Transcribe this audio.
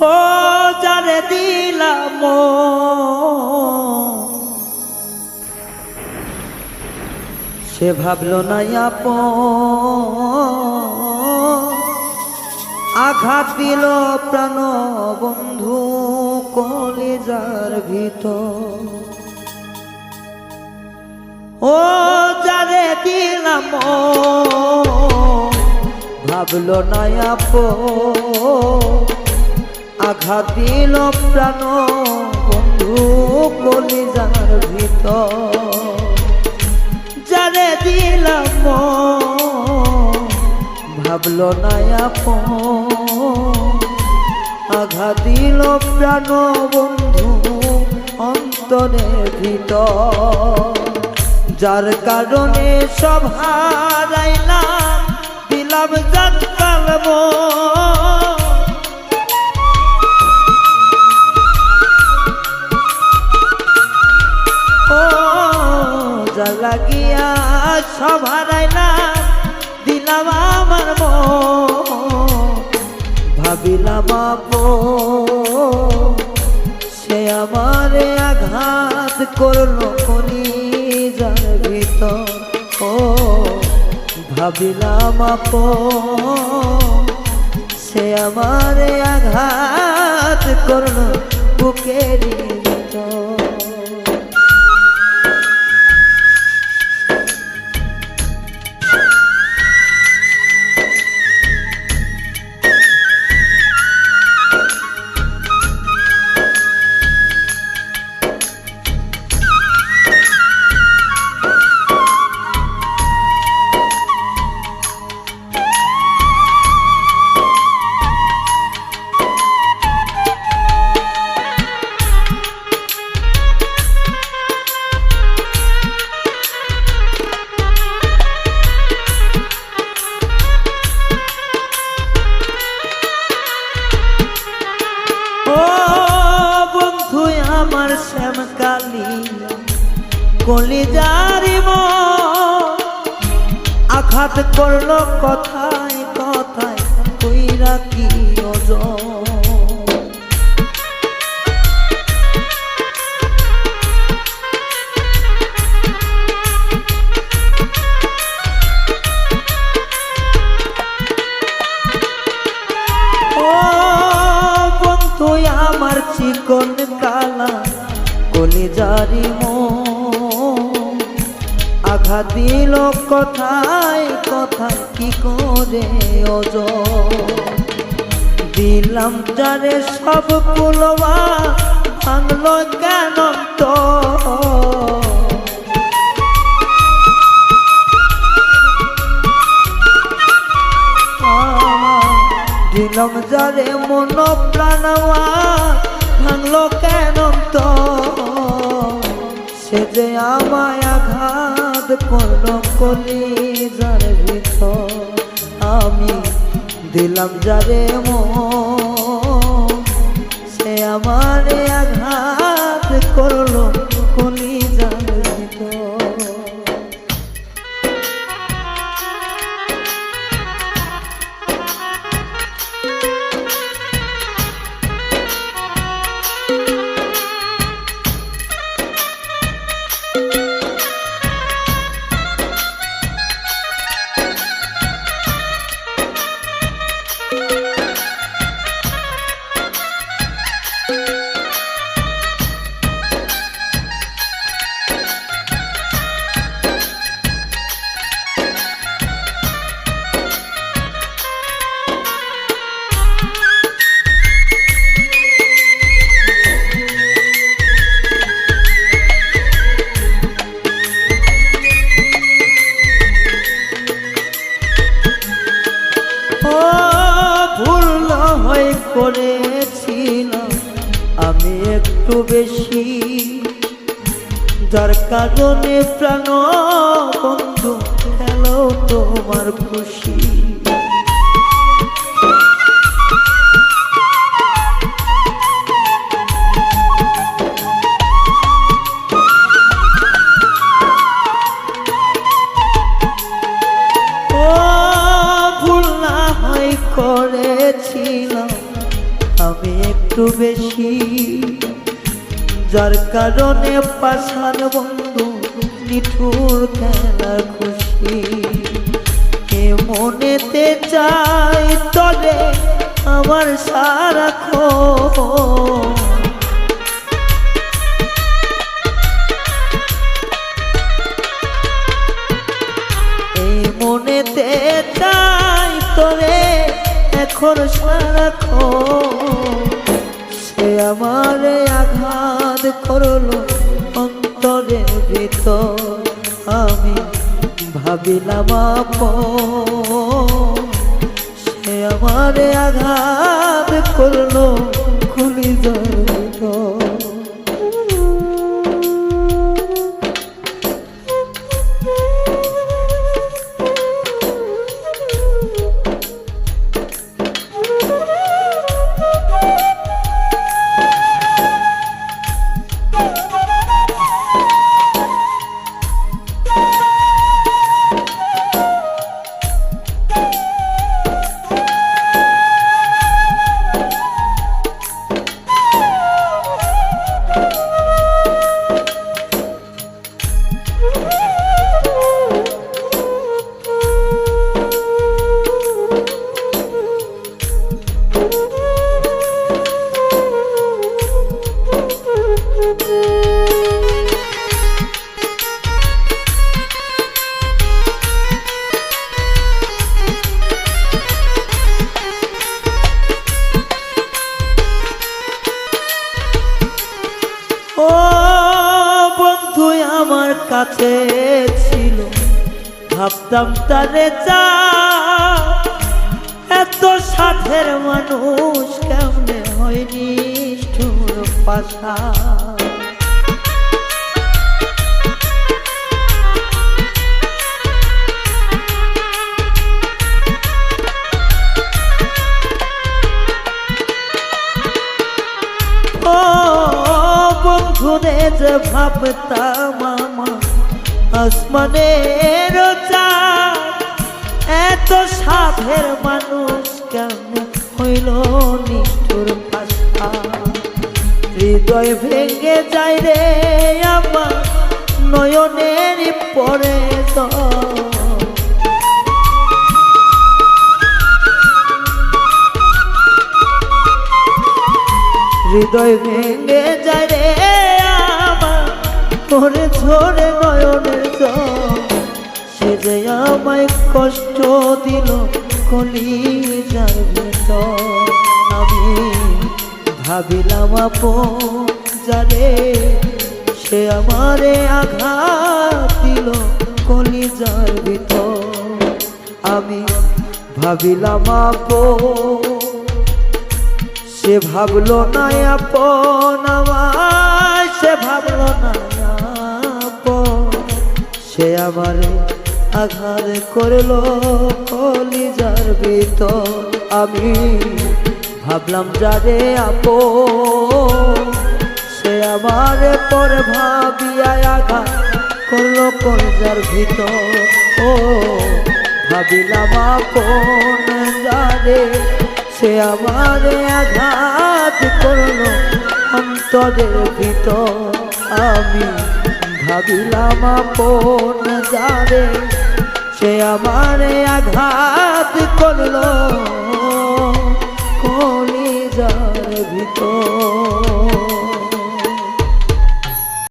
ও যারে দিলাম সে ভাবলো না আঘাত দিল প্রাণ বন্ধু কলিজার ভিতর। ও যারে দিলাম ভাবলো না আঘাত দিল প্রাণ বন্ধু কলিজার ভিতর। যারে দিলাম ভাবলো না আঘাত দিল প্রাণ বন্ধু অন্তরের ভিতর। যার কারণে সব হারাইলাম দিলাম জান কালব। ও যার লাগিয়া সব হারাইলাম দিলাম আমার ভাবিলাম সে আমারে আঘাত করলো কলিজার ভিতর। ও ভাবিলাম সে আমারে আঘাত করলো বুকের ভিতর। আমার শ্যাম কালিয়া কলিজারি আঘাত করলো কথায় কথায় কইরা কি ওজন। ও বন্ধু আমার চিকন কালা কলিজারি আঘাত দিল কথায় কথায় কি করে ওজন। দিলাম যারে সব কুলবা ভাঙলো কেন তো। দিলাম যারে মন প্রাণবা ভাঙলো কেন তো। সে যে আমায় আঘাত করলো কলিজার ভিতর। আমি দিলাম যারে সে আমারে আঘাত করলো কলিজার ভিতর। করেছিলাম আমি একটু বেশি, যার কারণে প্রাণ বন্ধু গেল তোমার খুশি। করেছিলাম আমি একটু বেশি, যার কারণে পাষাণ বন্ধু নিঠুর খেলার খুশি। এ মনেতে চাই তবে আমার সারাক্ষণ, এই মনেতে চাই তোরে এখন সারাক্ষণ। সে আমারে আঘাত করলো অন্তরের ভিতর, আমি ভাবিলাম আপন। সে আমারে আঘাত করলো কলিজার ভিতর। ও বন্ধু আমার কাছে ছিল, ভাবতাম তারে চা, এত সাধের মানুষ কেমনে হয়নি নিষ্ঠুর পাশা। বন্ধুরে যে ভাবতাম আমার আসমানের চাঁদ, এত সাধের মানুষ কেমন হইল নিষ্ঠুর পাশা। হৃদয় ভেঙে যায় রে আমার নয়নের পরে তো, হৃদয় ভেঙে যায় রে আমার পরে ঝরে নয়নের জল। সে যে আমায় কষ্ট দিল কলিজার ভিতর, আমি ভাবিলাম আপন যারে, সে আমারে আঘাত দিল কলিজার ভিতর। আমি ভাবিলাম আপন, সে ভাবলো না আপন আমায়, সে ভাবলো না আপন। সে আমারে আঘাত করলো কলিজার ভিতর, আমি ভাবলাম যারে আপন, সে আমারে পরে ভাবিয়া আঘাত করলো কলিজার ভিতর। ও ভাবিলাম আপন যারে, সে আমারে আঘাত করলো অন্তরের ভিতর, আমি ভাবিলাম আপন যারে, সে আমারে আঘাত করলো কলিজার ভিতর।